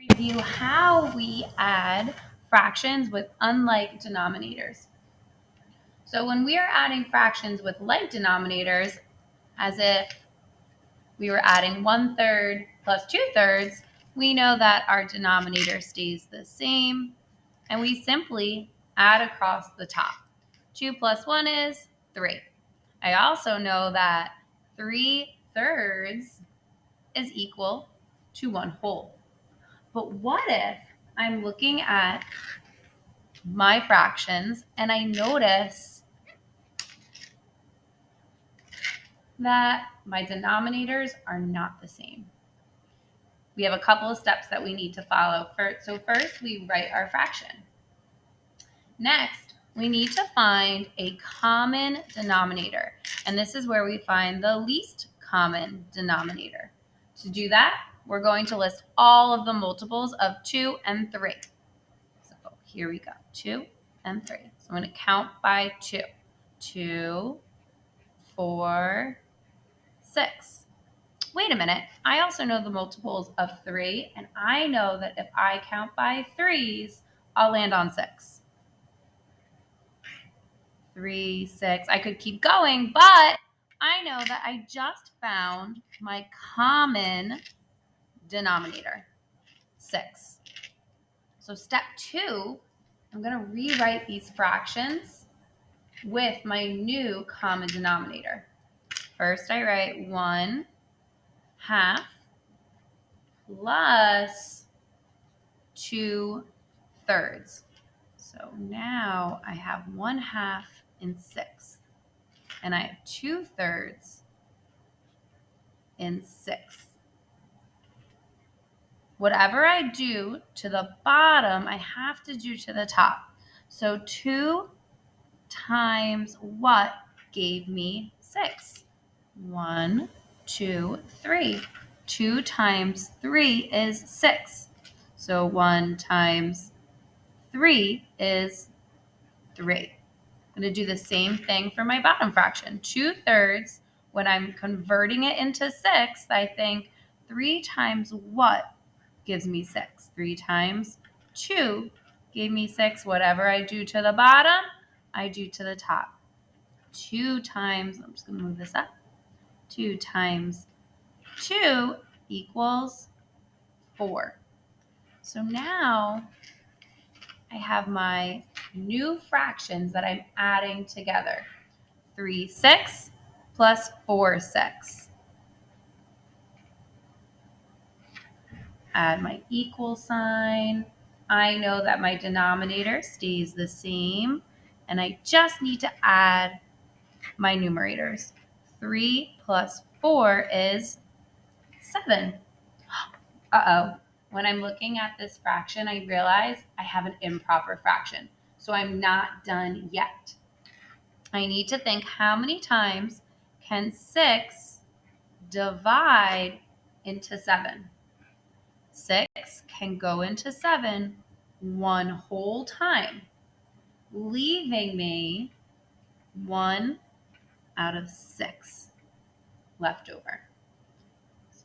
Review how we add fractions with unlike denominators. So when we are adding fractions with like denominators, as if we were adding 1/3 plus 2/3, we know that our denominator stays the same, and we simply add across the top. 2 plus 1 is 3. I also know that 3/3 is equal to 1 whole. But what if I'm looking at my fractions and I notice that my denominators are not the same? We have a couple of steps that we need to follow. So first, we write our fraction. Next, we need to find a common denominator. And this is where we find the least common denominator. To do that, we're going to list all of the multiples of 2 and 3. So here we go, 2 and 3. So I'm going to count by 2. 2, 4, 6. Wait a minute, I also know the multiples of 3, and I know that if I count by 3s, I'll land on 6. 3, 6. I could keep going, but I know that I just found my common denominator, 6. So step 2, I'm going to rewrite these fractions with my new common denominator. First, I write 1/2 plus 2/3. So now I have 1/2 in 6, and I have 2/3 in 6. Whatever I do to the bottom, I have to do to the top. So 2 times what gave me 6? 1, 2, 3. 2 times 3 is 6. So 1 times 3 is 3. I'm going to do the same thing for my bottom fraction. 2/3, when I'm converting it into 6, I think 3 times what gives me 6? 3 times 2 gave me 6. Whatever I do to the bottom, I do to the top. 2 times, I'm just going to move this up. 2 times 2 equals 4. So now I have my new fractions that I'm adding together. 3/6 plus 4/6. Add my equal sign. I know that my denominator stays the same, and I just need to add my numerators. 3 plus 4 is 7. Uh-oh. When I'm looking at this fraction, I realize I have an improper fraction. So I'm not done yet. I need to think, how many times can 6 divide into 7? 6 can go into 7 one whole time, leaving me 1 out of 6 left over.